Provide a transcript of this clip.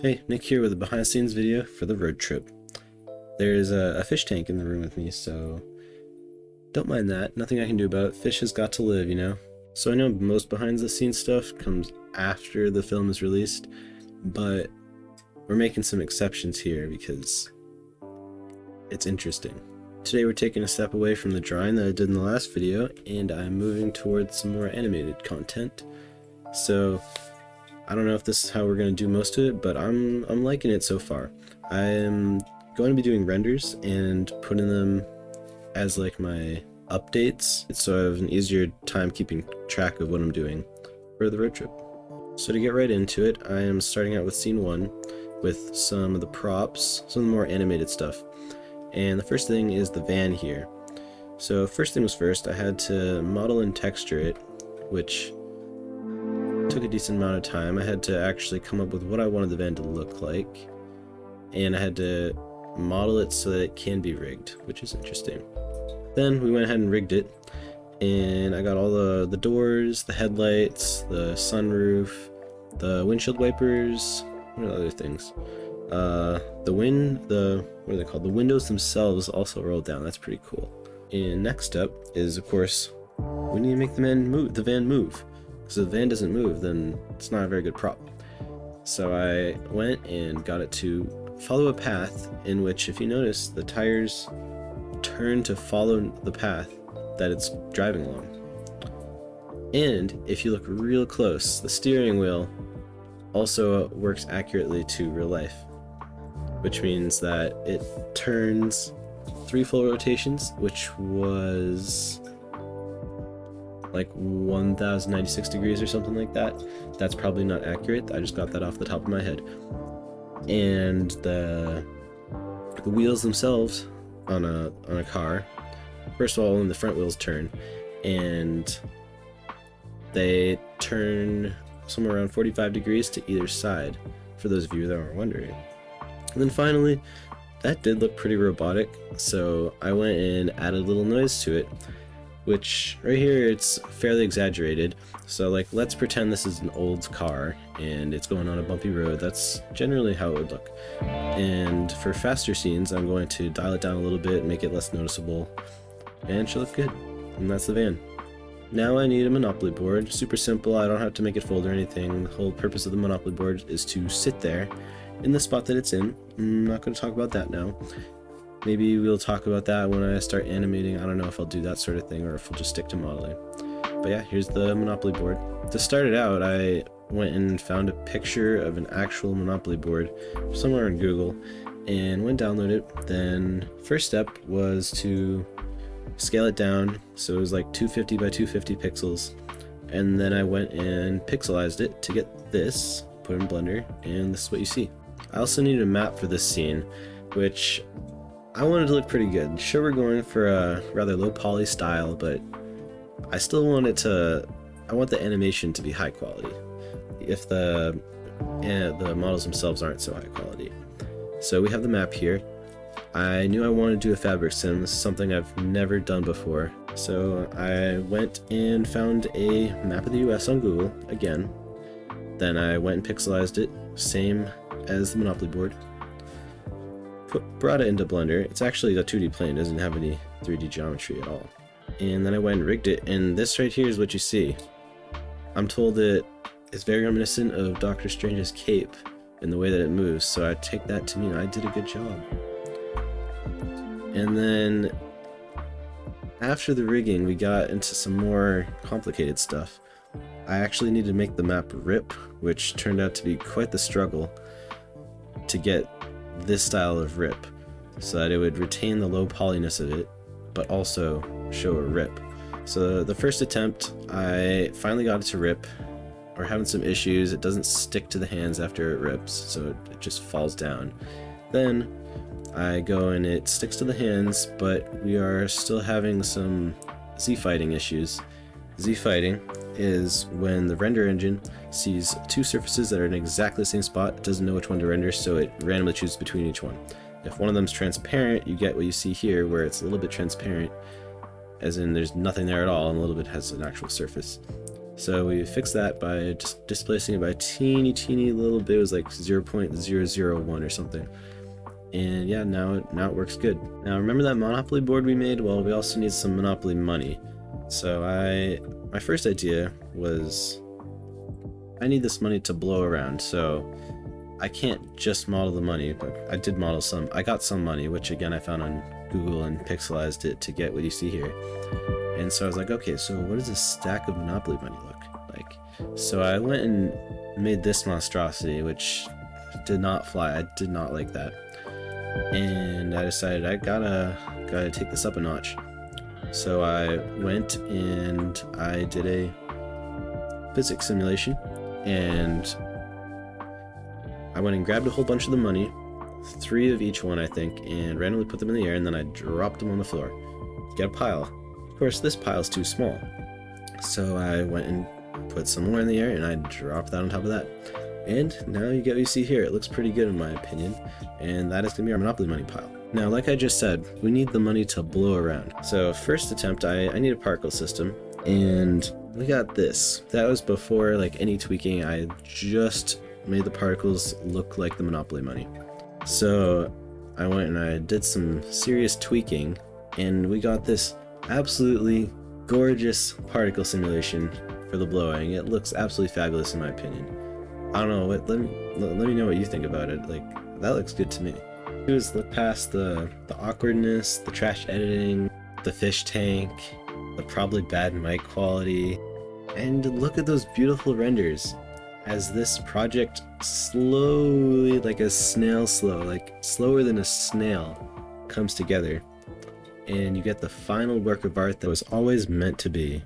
Hey, Nick here with a behind the scenes video for the road trip. There's a fish tank in the room with me, so don't mind that. Nothing I can do about it. Fish has got to live, you know? So I know most behind the scenes stuff comes after the film is released, but we're making some exceptions here because it's interesting. Today we're taking a step away from the drawing that I did in the last video, and I'm moving towards some more animated content. So I don't know if this is how we're going to do most of it, but I'm liking it so far. I'm going to be doing renders and putting them as like my updates, so I have an easier time keeping track of what I'm doing for the road trip. So to get right into it, I am starting out with scene 1 with some of the props, some of the more animated stuff. And the first thing is the van here. So first thing was first, I had to model and texture it, which took a decent amount of time. I had to actually come up with what I wanted the van to look like, and I had to model it so that it can be rigged, which is interesting. Then we went ahead and rigged it, and I got all the doors, the headlights, the sunroof, the windshield wipers, what are the other things? What are they called? The windows themselves also rolled down. That's pretty cool. And next up is, of course, we need to make the van move. Because if the van doesn't move, then it's not a very good prop. So I went and got it to follow a path in which, if you notice, the tires turn to follow the path that it's driving along. And if you look real close, the steering wheel also works accurately to real life, which means that it turns 3 full rotations, which was like 1096 degrees or something like that. That's probably not accurate. I just got that off the top of my head. And the wheels themselves on a car, first of all, only the front wheels turn, and they turn somewhere around 45 degrees to either side, for those of you that are wondering. And then finally, that did look pretty robotic, so I went and added a little noise to it, which right here it's fairly exaggerated. So like, let's pretend this is an old car and it's going on a bumpy road. That's generally how it would look. And for faster scenes, I'm going to dial it down a little bit, make it less noticeable, and it should look good. And that's the van. Now I need a Monopoly board. Super simple, I don't have to make it fold or anything. The whole purpose of the Monopoly board is to sit there in the spot that it's in. I'm not going to talk about that now. Maybe we'll talk about that when I start animating. I don't know if I'll do that sort of thing or if we'll just stick to modeling. But yeah, here's the Monopoly board. To start it out, I went and found a picture of an actual Monopoly board somewhere in Google and went download it. Then first step was to scale it down, so it was like 250 by 250 pixels. And then I went and pixelized it to get this, put it in Blender, and this is what you see. I also needed a map for this scene, which I wanted to look pretty good. Sure, we're going for a rather low poly style, but I still want I want the animation to be high quality, if the models themselves aren't so high quality. So we have the map here. I knew I wanted to do a fabric sim. This is something I've never done before. So I went and found a map of the US on Google again. Then I went and pixelized it, same as the Monopoly board. Brought it into Blender. It's actually a 2D plane, doesn't have any 3D geometry at all. And then I went and rigged it, and this right here is what you see. I'm told that it's very reminiscent of Doctor Strange's cape in the way that it moves, so I take that to mean I did a good job. And then after the rigging, we got into some more complicated stuff. I actually needed to make the map rip, which turned out to be quite the struggle to get this style of rip, so that it would retain the low polyness of it, but also show a rip. So the first attempt, I finally got it to rip. We're having some issues. It doesn't stick to the hands after it rips, so it just falls down. Then I go and it sticks to the hands, but we are still having some Z-fighting issues. Z-fighting is when the render engine sees 2 surfaces that are in exactly the same spot. It doesn't know which one to render, so it randomly chooses between each one. If one of them is transparent, you get what you see here, where it's a little bit transparent, as in there's nothing there at all, and a little bit has an actual surface. So we fixed that by just displacing it by a teeny little bit. It was like 0.001 or something. And yeah, now it works good. Now remember that Monopoly board we made? Well, we also need some Monopoly money. So my first idea was I need this money to blow around. So I can't just model the money, but I did model some. I got some money, which again I found on Google and pixelized it to get what you see here. And so I was like, okay, so what does a stack of Monopoly money look like? So I went and made this monstrosity, which did not fly. I did not like that. And I decided I gotta take this up a notch. So I went and I did a physics simulation, and I went and grabbed a whole bunch of the money, 3 of each one I think, and randomly put them in the air, and then I dropped them on the floor. Get a pile. Of course, this pile's too small. So I went and put some more in the air, and I dropped that on top of that. And now you get what you see here. It looks pretty good in my opinion, and that is going to be our Monopoly money pile. Now, like I just said, we need the money to blow around. So first attempt, I need a particle system, and we got this. That was before like any tweaking. I just made the particles look like the Monopoly money. So I went and I did some serious tweaking, and we got this absolutely gorgeous particle simulation for the blowing. It looks absolutely fabulous in my opinion. I don't know, let me know what you think about it. Like, that looks good to me. Do is look past the awkwardness, the trash editing, the fish tank, the probably bad mic quality, and look at those beautiful renders as this project slowly, like a snail slow, like slower than a snail, comes together, and you get the final work of art that was always meant to be.